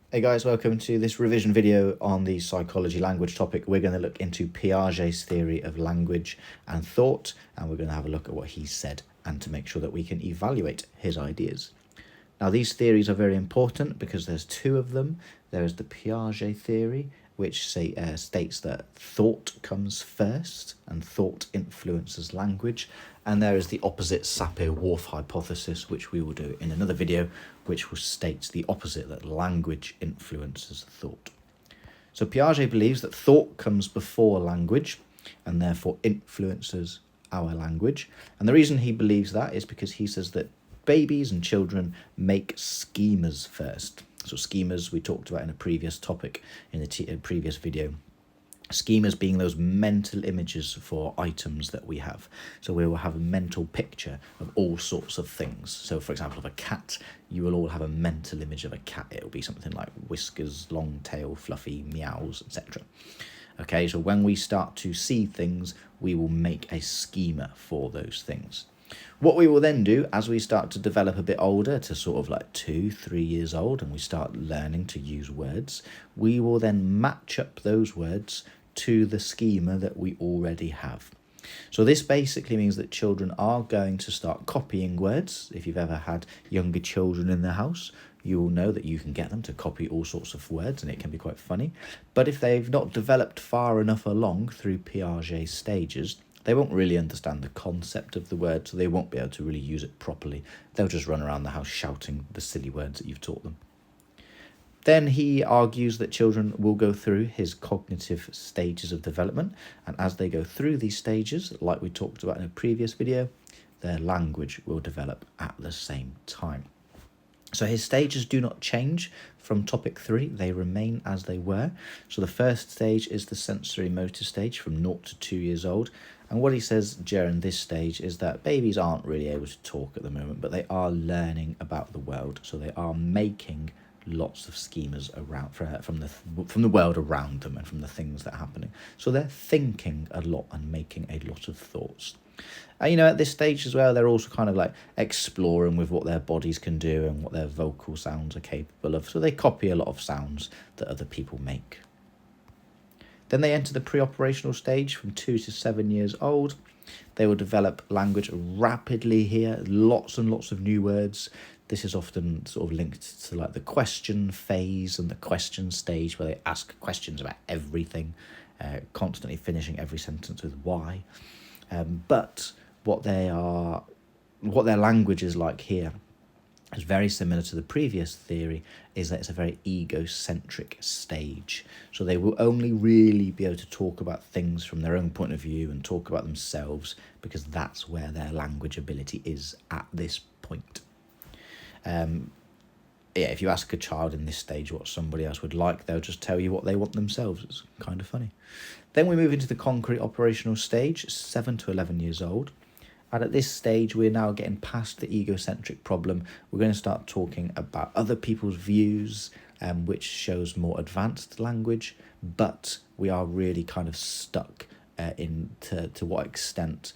Hey guys, welcome to this revision video on the psychology language topic. We're going to look into Piaget's theory of language and thought, and we're going to have a look at what he said and to make sure that we can evaluate his ideas. Now, these theories are very important because there's two of them. There is the Piaget theory, which states that thought comes first and thought influences language. And there is the opposite Sapir-Whorf hypothesis, which we will do in another video, which will state the opposite, that language influences thought. So Piaget believes that thought comes before language and therefore influences our language. And the reason he believes that is because he says that babies and children make schemas first. So schemas we talked about in a previous topic in the previous video. Schemas being those mental images for items that we have. So we will have a mental picture of all sorts of things. So for example, of a cat, you will all have a mental image of a cat. It will be something like whiskers, long tail, fluffy, meows, etc. Okay, so when we start to see things, we will make a schema for those things. What we will then do as we start to develop a bit older, to sort of like 2-3 years old, and we start learning to use words, we will then match up those words to the schema that we already have. So this basically means that children are going to start copying words. If you've ever had younger children in the house, you will know that you can get them to copy all sorts of words, and it can be quite funny. But if they've not developed far enough along through Piaget's stages, they won't really understand the concept of the word, so they won't be able to really use it properly. They'll just run around the house shouting the silly words that you've taught them. Then he argues that children will go through his cognitive stages of development, and as they go through these stages, like we talked about in a previous video, their language will develop at the same time. So his stages do not change from topic 3, they remain as they were. So the first stage is the sensory motor stage from 0 to 2 years old. And what he says during this stage is that babies aren't really able to talk at the moment, but they are learning about the world. So they are making lots of schemas around from the world around them and from the things that are happening. So they're thinking a lot and making a lot of thoughts. And at this stage as well, they're also kind of like exploring with what their bodies can do and what their vocal sounds are capable of. So they copy a lot of sounds that other people make. Then they enter the pre-operational stage from 2 to 7 years old. They will develop language rapidly here, lots and lots of new words. This is often sort of linked to like the question phase and the question stage, where they ask questions about everything, constantly finishing every sentence with why. But what their language is like here is very similar to the previous theory, is that it's a very egocentric stage. So they will only really be able to talk about things from their own point of view and talk about themselves, because that's where their language ability is at this point. If you ask a child in this stage what somebody else would like, they'll just tell you what they want themselves. It's kind of funny. Then we move into the concrete operational stage, 7 to 11 years old. And at this stage, we're now getting past the egocentric problem. We're going to start talking about other people's views, which shows more advanced language, but we are really kind of stuck to what extent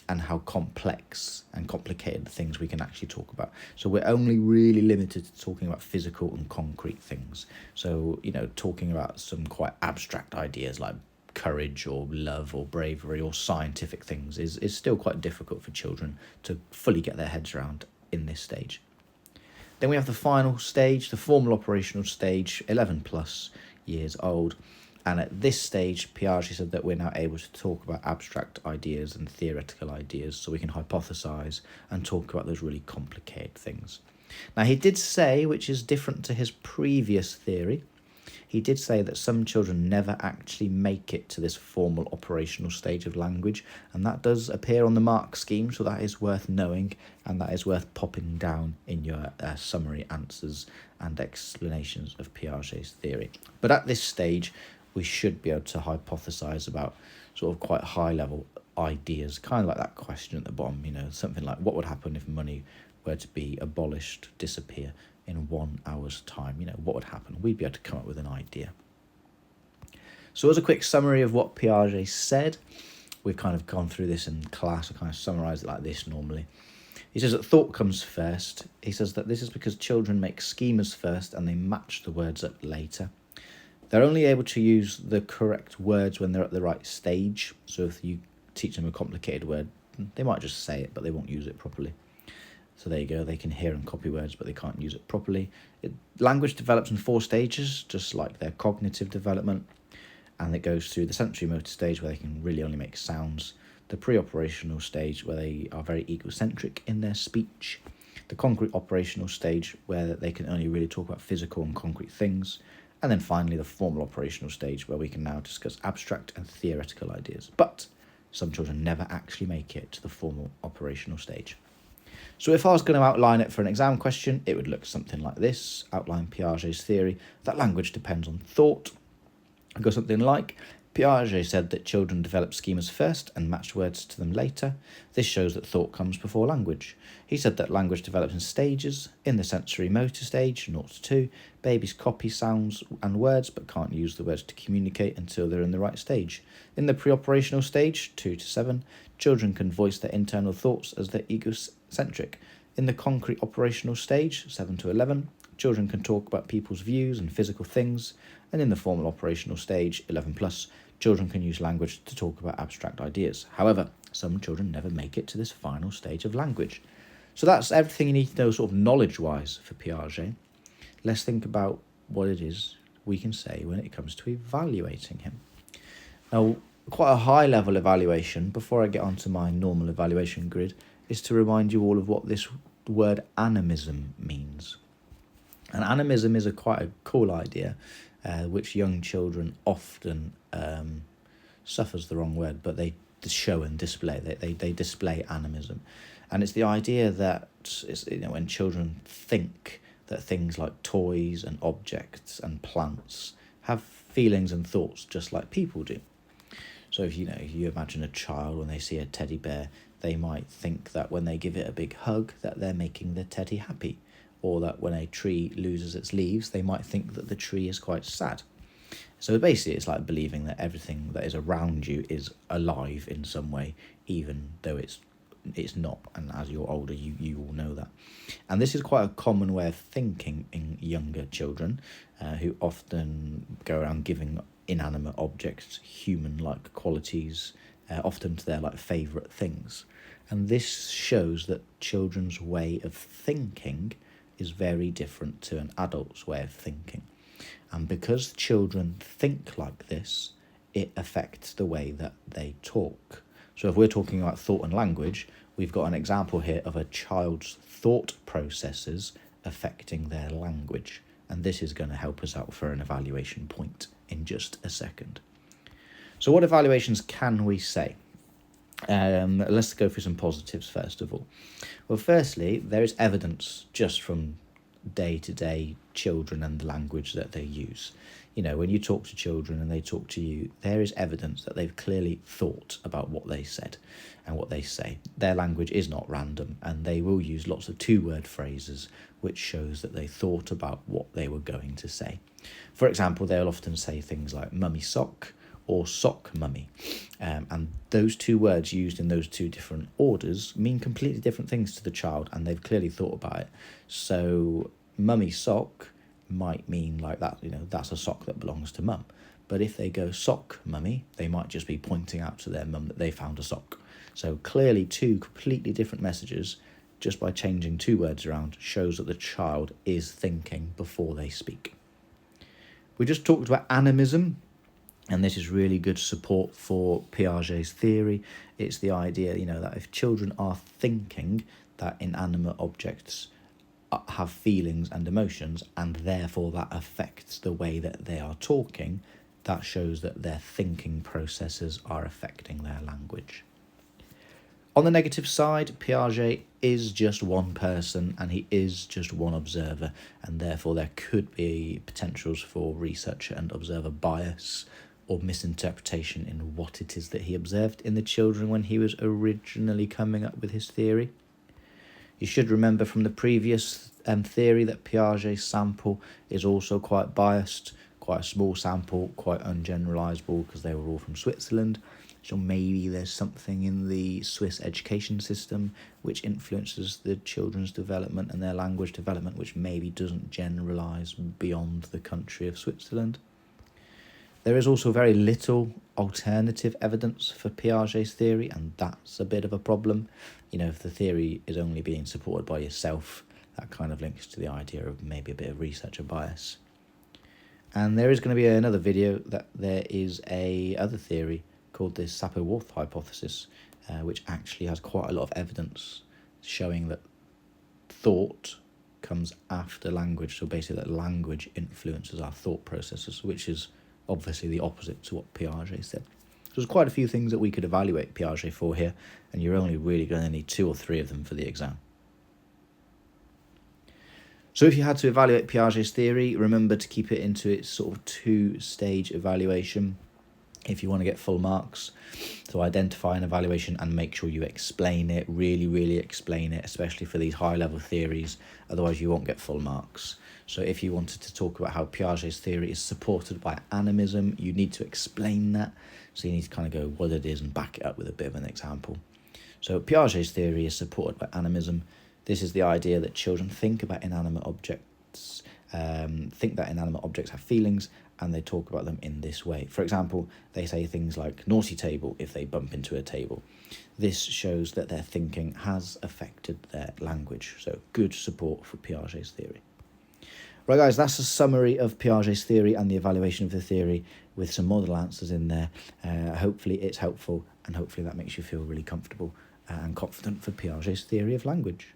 and how complex and complicated the things we can actually talk about. So we're only really limited to talking about physical and concrete things. So, talking about some quite abstract ideas like courage or love or bravery or scientific things is still quite difficult for children to fully get their heads around in this stage. Then we have the final stage, the formal operational stage, 11 plus years old. And at this stage, Piaget said that we're now able to talk about abstract ideas and theoretical ideas, so we can hypothesize and talk about those really complicated things. Now, he did say, which is different to his previous theory, he did say that some children never actually make it to this formal operational stage of language, and that does appear on the mark scheme, so that is worth knowing, and that is worth popping down in your summary answers and explanations of Piaget's theory. But at this stage, we should be able to hypothesize about sort of quite high-level ideas, kind of like that question at the bottom, something like, what would happen if money were to be abolished, disappear in 1 hour's time? What would happen? We'd be able to come up with an idea. So as a quick summary of what Piaget said, we've kind of gone through this in class. I kind of summarise it like this normally. He says that thought comes first. He says that this is because children make schemas first and they match the words up later. They're only able to use the correct words when they're at the right stage. So if you teach them a complicated word, they might just say it, but they won't use it properly. So there you go, they can hear and copy words, but they can't use it properly. Language develops in 4 stages, just like their cognitive development. And it goes through the sensory motor stage, where they can really only make sounds, the pre-operational stage, where they are very egocentric in their speech, the concrete operational stage, where they can only really talk about physical and concrete things, and then finally the formal operational stage, where we can now discuss abstract and theoretical ideas. But some children never actually make it to the formal operational stage. So if I was going to outline it for an exam question, it would look something like this. Outline Piaget's theory that language depends on thought. I'd go something like, Piaget said that children develop schemas first and match words to them later. This shows that thought comes before language. He said that language develops in stages. In the sensory motor stage, 0 to 2, babies copy sounds and words but can't use the words to communicate until they're in the right stage. In the pre-operational stage, 2 to 7, children can voice their internal thoughts as they're egocentric. In the concrete operational stage, 7 to 11, children can talk about people's views and physical things. And in the formal operational stage, 11 plus, children can use language to talk about abstract ideas. However, some children never make it to this final stage of language. So that's everything you need to know sort of knowledge-wise for Piaget. Let's think about what it is we can say when it comes to evaluating him. Now, quite a high-level evaluation, before I get onto my normal evaluation grid, is to remind you all of what this word animism means. And animism is quite a cool idea, which young children often suffers the wrong word, but they show and display. They display animism, and it's the idea that when children think that things like toys and objects and plants have feelings and thoughts just like people do. So if you imagine a child, when they see a teddy bear, they might think that when they give it a big hug that they're making the teddy happy. Or that when a tree loses its leaves, they might think that the tree is quite sad. So basically, it's like believing that everything that is around you is alive in some way, even though it's not. And as you're older, you all know that. And this is quite a common way of thinking in younger children, who often go around giving inanimate objects human-like qualities, often to their favourite things. And this shows that children's way of thinking is very different to an adult's way of thinking. And because children think like this, it affects the way that they talk. So if we're talking about thought and language, we've got an example here of a child's thought processes affecting their language. And this is going to help us out for an evaluation point in just a second. So what evaluations can we say? Let's go through some positives first of all. Well, firstly, there is evidence just from day-to-day children and the language that they use. When you talk to children and they talk to you, there is evidence that they've clearly thought about what they said and what they say. Their language is not random, and they will use lots of 2-word phrases, which shows that they thought about what they were going to say. For example, they'll often say things like mummy sock or sock mummy. And those 2 words used in those 2 different orders mean completely different things to the child, and they've clearly thought about it. So mummy sock might mean that's a sock that belongs to mum. But if they go sock mummy, they might just be pointing out to their mum that they found a sock. So clearly 2 completely different messages, just by changing 2 words around, shows that the child is thinking before they speak. We just talked about animism. And this is really good support for Piaget's theory. It's the idea, that if children are thinking that inanimate objects have feelings and emotions, and therefore that affects the way that they are talking, that shows that their thinking processes are affecting their language. On the negative side, Piaget is just one person and he is just one observer, and therefore there could be potentials for researcher and observer bias or misinterpretation in what it is that he observed in the children when he was originally coming up with his theory. You should remember from the previous theory that Piaget's sample is also quite biased, quite a small sample, quite ungeneralisable because they were all from Switzerland. So maybe there's something in the Swiss education system which influences the children's development and their language development, which maybe doesn't generalise beyond the country of Switzerland. There is also very little alternative evidence for Piaget's theory, and that's a bit of a problem. If the theory is only being supported by yourself, that kind of links to the idea of maybe a bit of researcher bias. And there is going to be another video that there is a other theory called the Sapir-Whorf hypothesis, which actually has quite a lot of evidence showing that thought comes after language. So basically that language influences our thought processes, which is obviously the opposite to what Piaget said. So there's quite a few things that we could evaluate Piaget for here, and you're only really going to need 2 or 3 of them for the exam. So if you had to evaluate Piaget's theory, remember to keep it into its sort of 2-stage evaluation if you want to get full marks. So identify an evaluation and make sure you explain it, really explain it, especially for these high-level theories, otherwise you won't get full marks. So if you wanted to talk about how Piaget's theory is supported by animism, you need to explain that. So you need to kind of go what it is and back it up with a bit of an example. So Piaget's theory is supported by animism. This is the idea that children think about inanimate objects, think that inanimate objects have feelings, and they talk about them in this way. For example, they say things like naughty table if they bump into a table. This shows that their thinking has affected their language. So good support for Piaget's theory. Right guys, that's a summary of Piaget's theory and the evaluation of the theory with some model answers in there. Hopefully it's helpful, and hopefully that makes you feel really comfortable and confident for Piaget's theory of language.